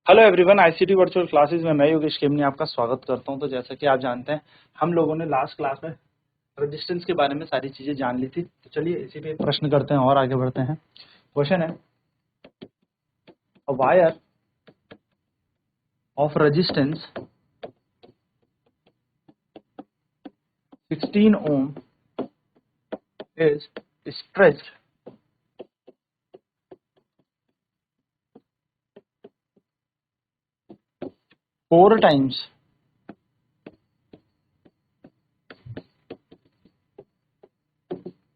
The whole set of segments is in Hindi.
Hello everyone, ICT virtual classes में मैं योगेश खेमनी आपका स्वागत करता हूं। तो जैसा कि आप जानते हैं, हम लोगों ने लास्ट क्लास में रेजिस्टेंस के बारे में सारी चीजें जान ली थी। तो चलिए इसी पे प्रश्न करते हैं और आगे बढ़ते हैं। क्वेश्चन है, a wire of resistance 16 ohm is stretched 4 times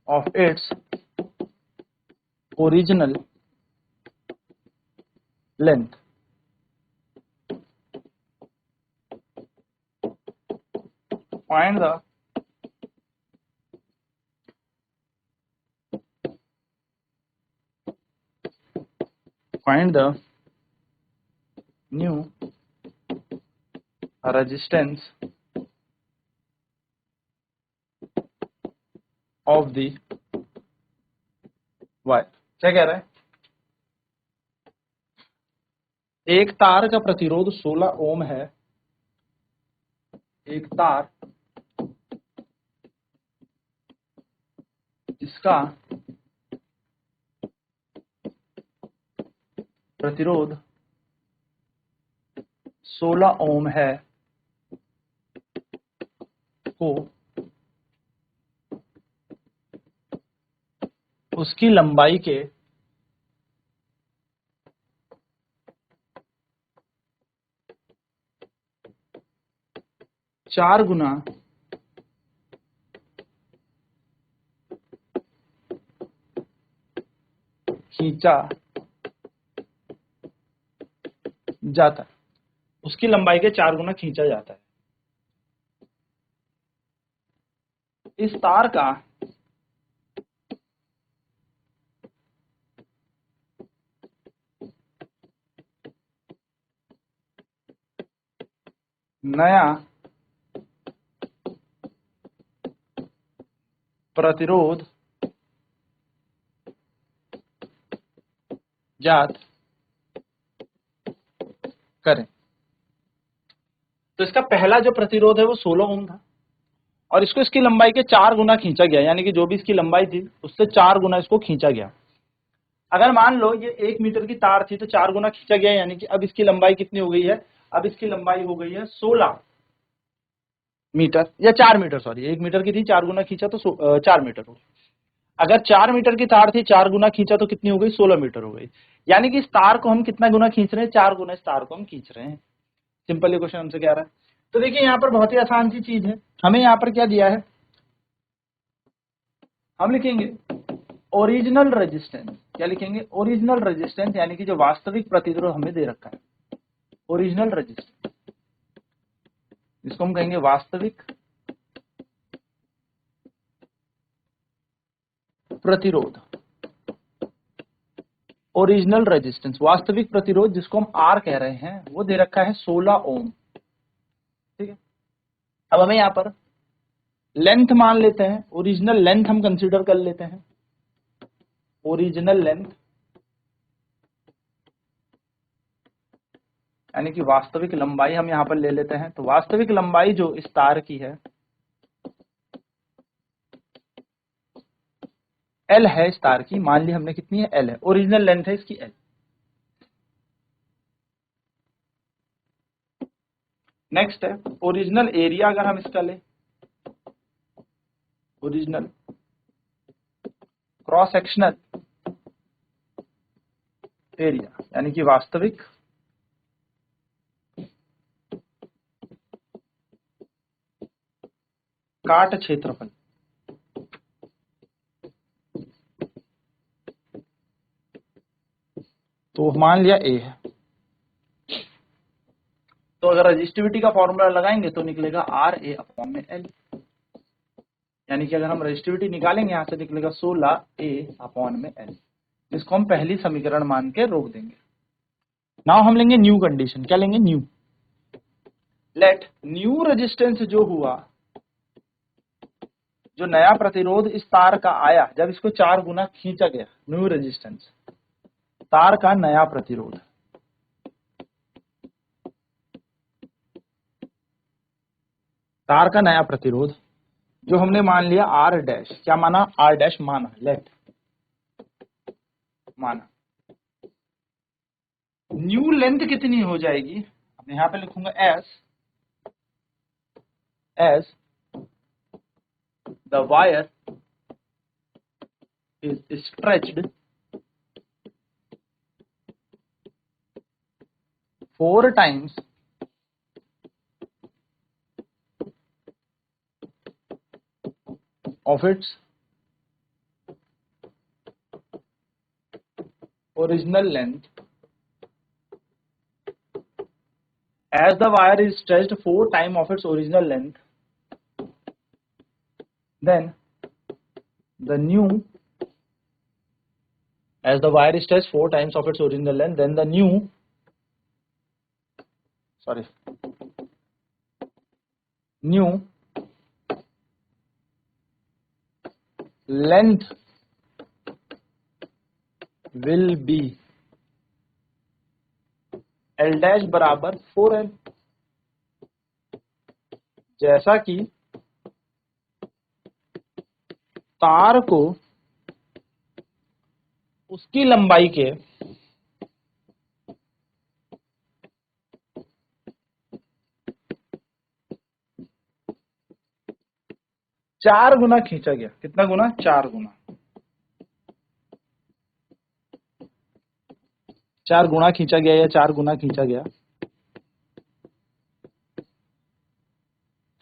of its original length. Find the new resistance of the wire. क्या कह रहा है? एक तार का प्रतिरोध 16 ओम है। एक तार जिसका प्रतिरोध 16 ओम है को उसकी लंबाई के 4 गुना खींचा जाता है। उसकी लंबाई के 4 गुना खींचा जाता है। इस तार का नया प्रतिरोध ज्ञात करें। तो इसका पहला जो प्रतिरोध है वो 16 ओम था और इसको इसकी लंबाई के 4 गुना खींचा गया, यानी कि जो भी इसकी लंबाई थी उससे 4 गुना इसको खींचा गया। अगर मान लो ये 1 मीटर की तार थी तो 4 गुना खींचा गया, यानी कि अब इसकी लंबाई कितनी हो गई है? अब इसकी लंबाई हो गई है 16 मीटर या 4 मीटर, सॉरी 1 मीटर की थी, 4 गुना खींचा तो 4 मीटर हो गई। अगर 4 मीटर की तार थी, 4 गुना खींचा तो कितनी हो गई? 16 मीटर हो गई। यानी कि इस तार को हम कितना गुना खींच रहे हैं? 4 गुना इस तार को हम खींच रहे हैं। सिंपल ये क्वेश्चन हमसे कह रहा है। तो देखिए यहाँ पर बहुत ही आसान सी चीज है। हमें यहाँ पर क्या दिया है? हम लिखेंगे ओरिजिनल रेजिस्टेंस। क्या लिखेंगे? ओरिजिनल रेजिस्टेंस, यानी कि जो वास्तविक प्रतिरोध हमें दे रखा है, ओरिजिनल रेजिस्टेंस, इसको हम कहेंगे वास्तविक प्रतिरोध। ओरिजिनल रेजिस्टेंस, वास्तविक प्रतिरोध, जिसको हम आर कह रहे हैं, वो दे रखा है 16 ओम। ठीक है। अब हमें यहाँ पर लेंथ मान लेते हैं, ओरिजिनल लेंथ हम कंसीडर कर लेते हैं। ओरिजिनल लेंथ यानी कि वास्तविक लंबाई हम यहाँ पर ले लेते हैं। तो वास्तविक लंबाई जो इस तार की है एल है, इस तार की मान ली हमने कितनी है? एल है। ओरिजिनल लेंथ है इसकी एल। नेक्स्ट है ओरिजिनल एरिया। अगर हम इसका ले, ओरिजिनल क्रॉस सेक्शनल एरिया, यानी कि वास्तविक काट क्षेत्रफल। तो मान लिया ए है। तो अगर रेजिस्टिविटी का फॉर्मूला लगाएंगे तो निकलेगा आर ए अपॉन में एल, यानी कि अगर हम रेजिस्टिविटी निकालेंगे यहां से निकलेगा 16 ए अपॉन में एल, जिसको हम पहली समीकरण मान के रोक देंगे। नाउ हम लेंगे न्यू कंडीशन। क्या लेंगे? न्यू। लेट न्यू रेजिस्टेंस जो हुआ, जो नया प्रतिरोध इस तार का आया जब इसको 4 गुना खींचा गया, न्यू रेजिस्टेंस, तार का नया प्रतिरोध तार का नया प्रतिरोध जो हमने मान लिया आर डैश, क्या माना, आर डैश माना, लेट माना। न्यू लेंथ कितनी हो जाएगी, अब यहां पे लिखूंगा S the wire is stretched 4 times of its original length. As the wire is stretched 4 times of its original length, then the new, as the wire is stretched 4 times of its original length, then the new, new length will be L dash बराबर 4L। जैसा कि तार को उसकी लंबाई के 4 गुना खींचा गया, कितना गुना, 4 गुना, 4 गुना खींचा गया या 4 गुना खींचा गया,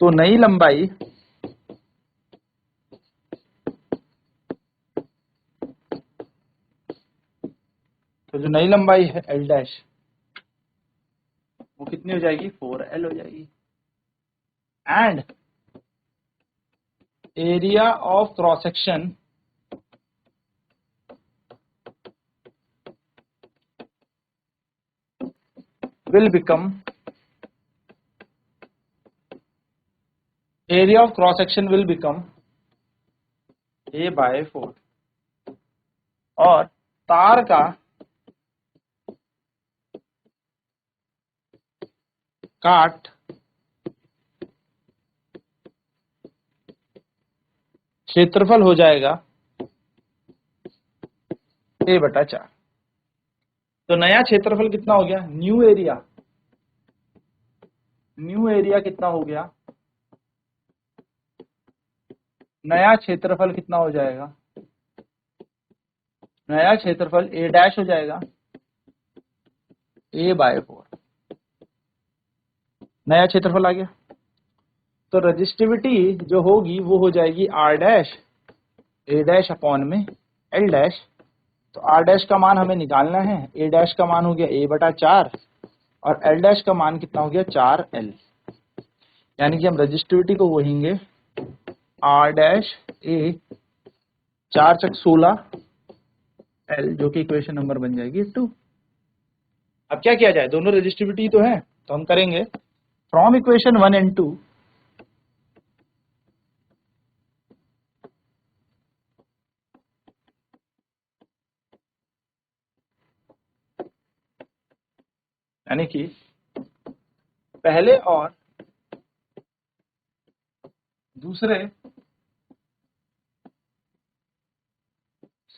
तो नई लंबाई तो जो नई लंबाई है L डैश वो कितनी हो जाएगी, 4L हो जाएगी। And area of cross section will become, area of cross section will become A by 4 और तार का काट क्षेत्रफल हो जाएगा A बटा 4। तो नया क्षेत्रफल कितना हो गया, न्यू एरिया कितना हो गया, नया क्षेत्रफल कितना हो जाएगा, नया क्षेत्रफल A डैश हो जाएगा A बाय 4, नया क्षेत्रफल आ गया। तो रजिस्टिविटी जो होगी वो हो जाएगी R dash A dash upon में L डैश। तो R डैश का मान हमें निकालना है, A डैश का मान हो गया A बटा 4 और L डैश का मान कितना हो गया, 4L। यानी कि हम रजिस्टिविटी को वहींगे R डैश A 4 चक 16 L, जो कि इक्वेशन नंबर बन जाएगी 2। अब क्या किया जाए, दोनों रजिस्टिविटी तो है, तो हम करेंगे फ्रॉम इक्वेशन 1 एंड 2 यानी कि पहले और दूसरे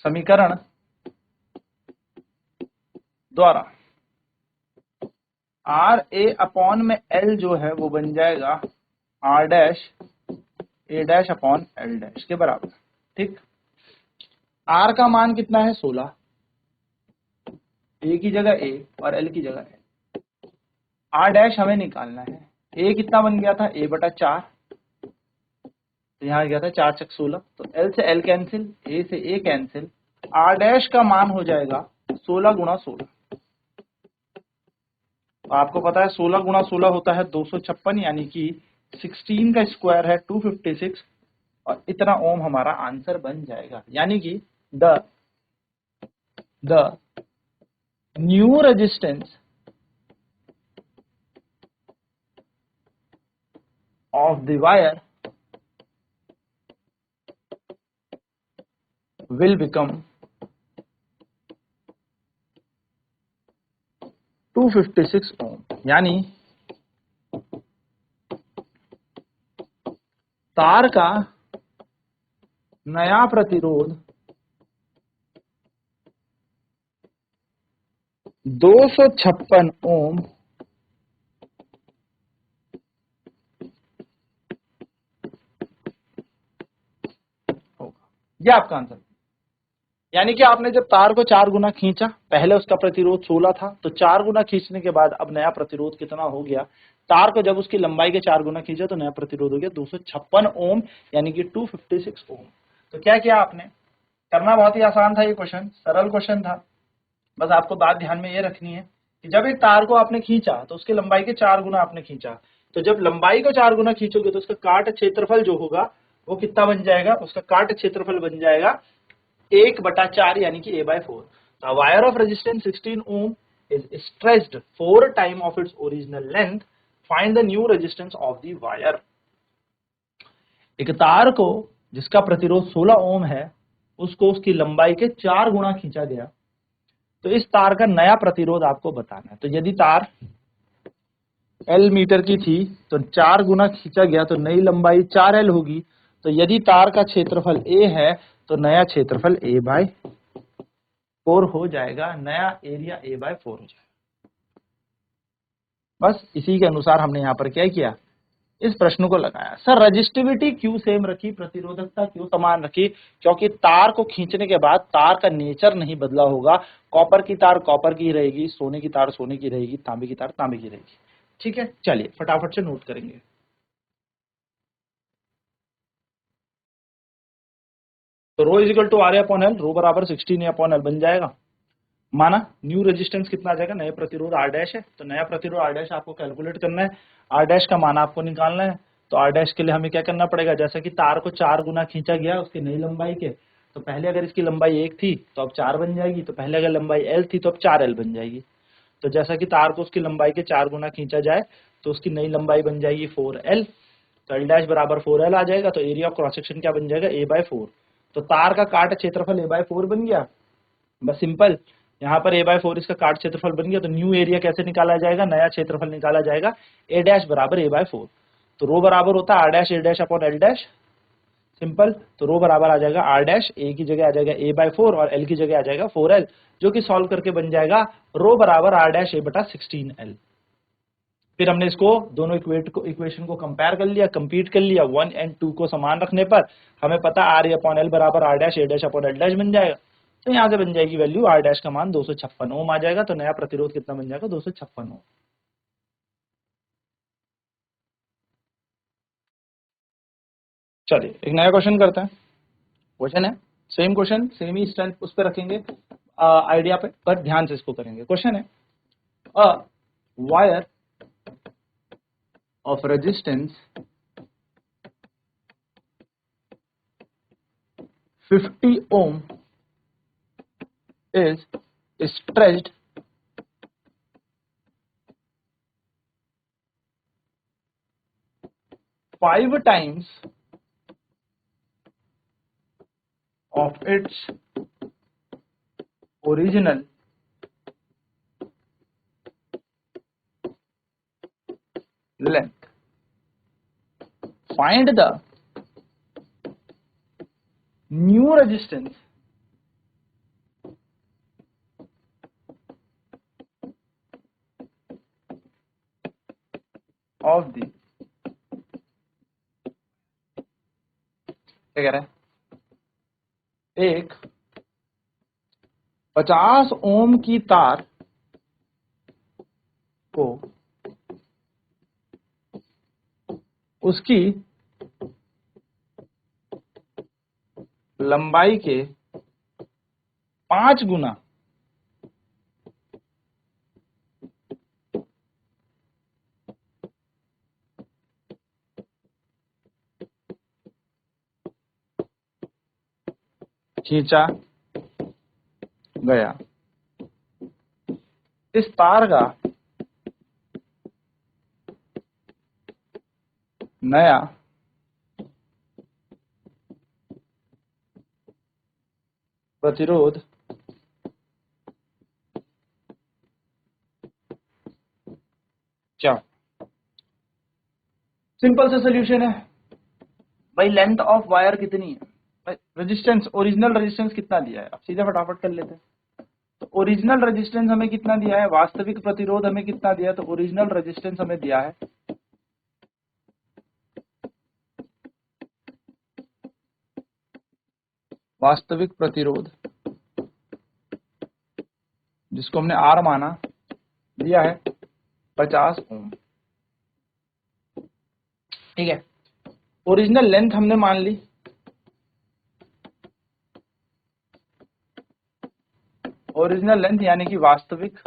समीकरण द्वारा आर ए अपॉन में एल जो है वो बन जाएगा R dash A dash upon L dash के बराबर। ठीक, आर का मान कितना है, 16, ए की जगह ए और एल की जगह एल। आर डैश हमें निकालना है, ए कितना बन गया था, ए बटा 4, तो यहाँ गया था 4 चक 16, तो एल से एल कैंसिल, ए से ए कैंसिल, आर डैश का मान हो जाएगा 16 गुणा 16। तो आपको पता है 16 गुणा 16 होता है 256, यानी कि 16 का स्क्वायर है 256 और इतना ओम हमारा आंसर बन जाएगा। यानी कि the new resistance of the wire will become 256 ohm। यानी तार का नया प्रतिरोध 256 ओम होगा। यह आपका आंसर। यानी कि आपने जब तार को 4 गुना खींचा, पहले उसका प्रतिरोध 16 था, तो 4 गुना खींचने के बाद अब नया प्रतिरोध कितना हो गया? तार को जब उसकी लंबाई के 4 गुना खींचा तो नया प्रतिरोध हो गया 256 ओम, यानी कि 256 ओम। तो क्या किया आपने? करना बहुत ही आसान था, ये क्वेश्चन सरल क्वेश्चन था। बस आपको बात ध्यान में ये रखनी है कि जब एक तार को आपने खींचा तो उसकी लंबाई के 4 गुना आपने खींचा, तो जब लंबाई को 4 गुना खींचोगे तो उसका काट क्षेत्रफल जो होगा वो कितना बन जाएगा? उसका काट क्षेत्रफल बन जाएगा 1/4, यानी कि A/4। The wire of resistance 16 ohm is stretched 4 times of its original length. Find the new resistance of the wire. एक तार को जिसका प्रतिरोध 16 ओम है, उसको उसकी लंबाई के 4 गुना खींचा गया, तो इस तार का नया प्रतिरोध आपको बताना है। तो यदि तार L मीटर की थी तो 4 गुना खींचा गया तो नई लंबाई 4L होगी। तो यदि तार का क्षेत्रफल A है तो नया क्षेत्रफल A/4 हो जाएगा, नया एरिया A/4 हो जाएगा। बस इसी के अनुसार हमने यहाँ पर क्या किया? इस प्रश्न को लगाया। सर रजिस्टिविटी क्यों सेम रखी, प्रतिरोधकता क्यों समान रखी? क्योंकि तार को खींचने के बाद तार का नेचर नहीं बदला होगा। कॉपर की तार कॉपर की रहेगी, सोने की तार सोने की रहेगी, तांबे की तार तांबे की रहेगी। ठीक है, चलिए फटाफट से नोट करेंगे। तो rho is equal to R upon L, rho बराबर 16 अपॉन एल बन जाएगा। माना न्यू रेजिस्टेंस कितना आ जाएगा? नया प्रतिरोध आर डैश है, तो नया प्रतिरोध आर डैश आपको कैलकुलेट करना है, आर डैश का मान आपको निकालना है। तो आर डैश के लिए हमें क्या करना पड़ेगा? जैसा कि तार को 4 गुना खींचा गया उसकी नई लंबाई के, तो पहले अगर इसकी लंबाई 1 थी तो अब 4 बन जाएगी, तो पहले अगर लंबाई एल थी तो अब 4L बन जाएगी। तो जैसा कि तार को उसकी लंबाई के 4 गुना खींचा जाए तो उसकी नई लंबाई बन जाएगी 4L, तो एल डैश बराबर 4L आ जाएगा। तो एरिया ऑफ क्रॉस सेक्शन क्या बन जाएगा? A/4। तो तार का काट क्षेत्रफल A/4 बन गया। बस सिंपल, यहाँ पर A/4 इसका काट क्षेत्रफल बन गया। तो न्यू एरिया कैसे निकाला जाएगा? नया क्षेत्रफल निकाला जाएगा, A डैश बराबर A/4। तो रो बराबर होता है R dash A dash upon L dash, simple. तो रो बराबर आ जाएगा आर डैश, ए की जगह आ जाएगा A/4 और एल की जगह आ जाएगा 4L, जो कि सॉल्व करके बन जाएगा रो बराबर आर डैश A/16L। फिर हमने इसको दोनों इक्वेशन को कंपेयर कर लिया, कंप्लीट कर लिया। 1 और 2 को समान रखने पर हमें पता आर अपॉन एल बराबर R dash A dash upon L dash बन जाएगा। तो यहाँ से बन जाएगी वैल्यू, आर डैश का मान 256 ओम आ जाएगा। तो नया प्रतिरोध कितना बन जाएगा? 256 ओम। चलिए एक नया क्वेश्चन करते हैं। क्वेश्चन है सेम क्वेश्चन, सेम ही स्ट्रेंथ उस पर रखेंगे, आइडिया पे, पर ध्यान से इसको करेंगे। क्वेश्चन है a wire of resistance 50 ohm is stretched 5 times of its original length. Find the new resistance of the, क्या कह रहा है? एक 50 ओम की तार को उसकी लंबाई के 5 गुना खींचा गया। इस तार का नया प्रतिरोध क्या? सिंपल सा सोल्यूशन है। भाई लेंथ ऑफ वायर कितनी है, रेजिस्टेंस ओरिजिनल रेजिस्टेंस कितना दिया है, अब सीधा फटाफट कर लेते हैं। तो ओरिजिनल रेजिस्टेंस हमें कितना दिया है, वास्तविक प्रतिरोध हमें कितना दिया है, तो ओरिजिनल रेजिस्टेंस हमें दिया है वास्तविक प्रतिरोध, जिसको हमने R माना, दिया है 50 ओम। ठीक है, ओरिजिनल लेंथ हमने मान ली, ओरिजिनल लेंथ यानी कि वास्तविक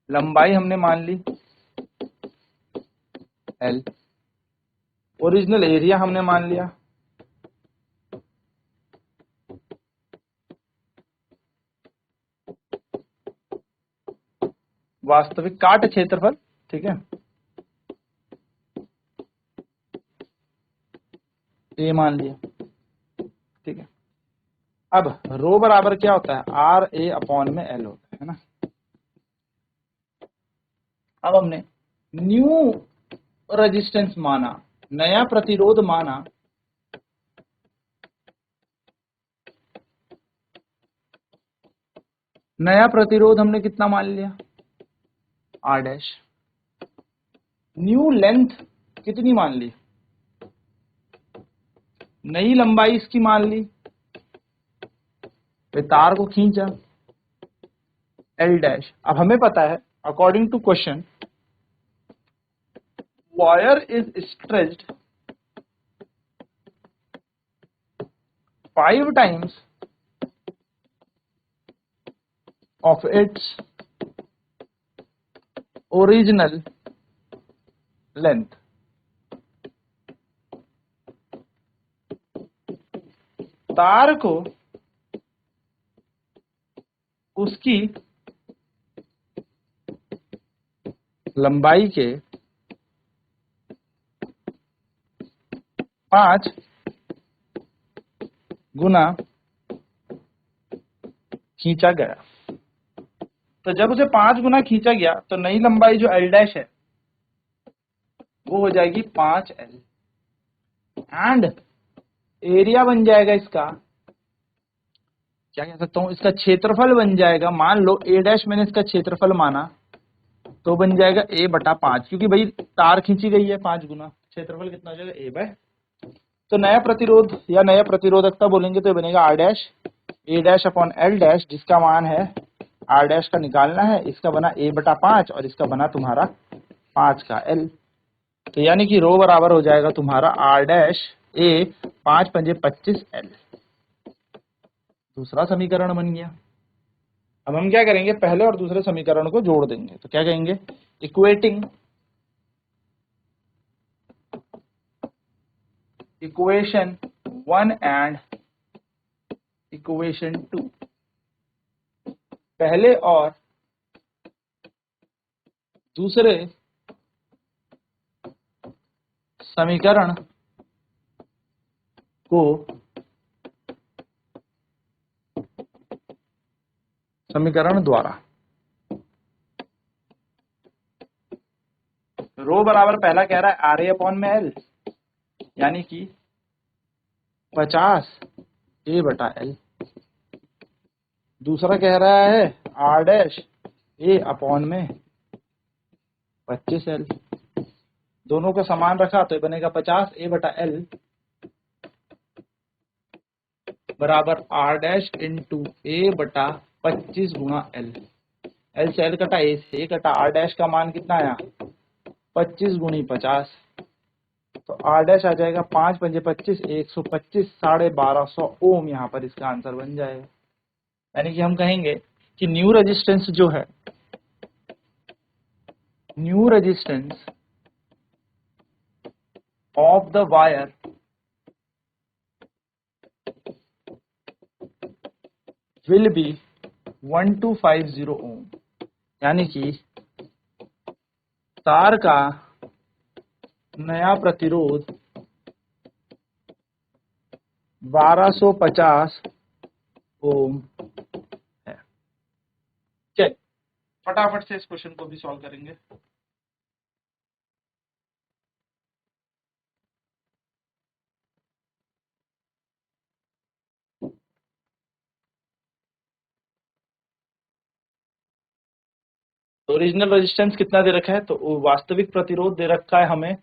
लंबाई हमने मान ली L, ओरिजिनल एरिया हमने मान लिया, वास्तविक काट क्षेत्रफल, ठीक है, A मान लिया। ठीक है, अब रो बराबर क्या होता है, आर ए अपॉन में एल होता है ना। अब हमने न्यू रेजिस्टेंस माना, नया प्रतिरोध माना, नया प्रतिरोध हमने कितना मान लिया, आर डैश। न्यू लेंथ कितनी मान ली, नई लंबाई इसकी मान ली, फिर तार को खींचा एल डैश। अब हमें पता है according to question, wire is stretched 5 times of its original length। तार को उसकी लंबाई के 5 गुना खींचा गया। तो जब उसे 5 गुना खींचा गया तो नई लंबाई जो एल डैश है वो हो जाएगी 5L, एंड एरिया बन जाएगा इसका, क्या कह सकता हूं, इसका क्षेत्रफल बन जाएगा, मान लो ए डैश मैंने इसका क्षेत्रफल माना तो बन जाएगा A बटा 5, क्योंकि भाई तार खींची गई है 5 गुना, क्षेत्रफल कितना हो जाएगा A बाय। तो नया प्रतिरोध या नया प्रतिरोधकता बोलेंगे तो ये बनेगा R dash A dash upon L dash, जिसका मान है आर डैश का निकालना है, इसका बना A बटा 5 और इसका बना तुम्हारा 5 का L। तो यानी कि रो बराबर हो जाएगा तुम्हारा आर डैश ए 5 पंजे 25L। दूसरा समीकरण बन गया। अब हम क्या करेंगे, पहले और दूसरे समीकरण को जोड़ देंगे। तो क्या कहेंगे, इक्वेटिंग इक्वेशन 1 एंड इक्वेशन 2, पहले और दूसरे समीकरण को समीकरण द्वारा, रो बराबर पहला कह रहा है आर ए अपॉन में एल, यानी कि 50 ए बटा एल। दूसरा कह रहा है आर डैश ए अपॉन में 25L। दोनों को समान रखा तो ये बनेगा 50 ए बटा एल बराबर आर डैश इंटू ए बटा 25 गुणा एल। एल से एल कटा, ए से ए कटा, आर डैश का मान कितना आया 25 गुणी 50, तो आर डैश आ जाएगा 5 पंजे 25, 125, 1250 ओम। यहाँ पर इसका आंसर बन जाएगा। यानी कि हम कहेंगे कि न्यू रेजिस्टेंस जो है, new resistance of the wire will be 1250 ओम, यानी कि तार का नया प्रतिरोध 1250 ओम है। चलिए फटाफट से इस क्वेश्चन को भी सॉल्व करेंगे। तो ओरिजिनल रेजिस्टेंस कितना दे रखा है, तो वास्तविक प्रतिरोध दे रखा है हमें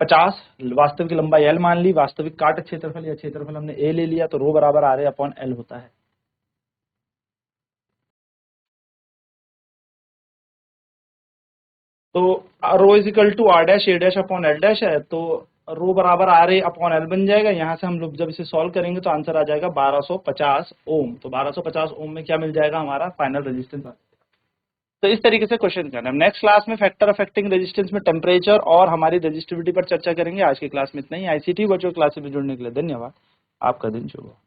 50, वास्तविक लंबाई L मान ली, वास्तविक काट क्षेत्रफल या क्षेत्रफल हमने A ले लिया, तो रो बराबर RA/L होता है। तो rho is equal to R dash A dash upon L dash है, तो रो बराबर RA/L बन जाएगा। यहाँ से हम लोग जब इसे सॉल्व करेंगे तो आंसर आ जाएगा 1250 ओम। तो 1250 ओम में क्या मिल जाएगा, हमारा फाइनल रेजिस्टेंस। तो इस तरीके से क्वेश्चन करना है। नेक्स्ट क्लास में फैक्टर अफेक्टिंग रेजिस्टेंस में टेम्परेचर और हमारी रेजिस्टिविटी पर चर्चा करेंगे। आज की क्लास में इतना ही। आईसीटी वर्चुअल क्लासेस में जुड़ने के लिए धन्यवाद। आपका दिन शुभ हो।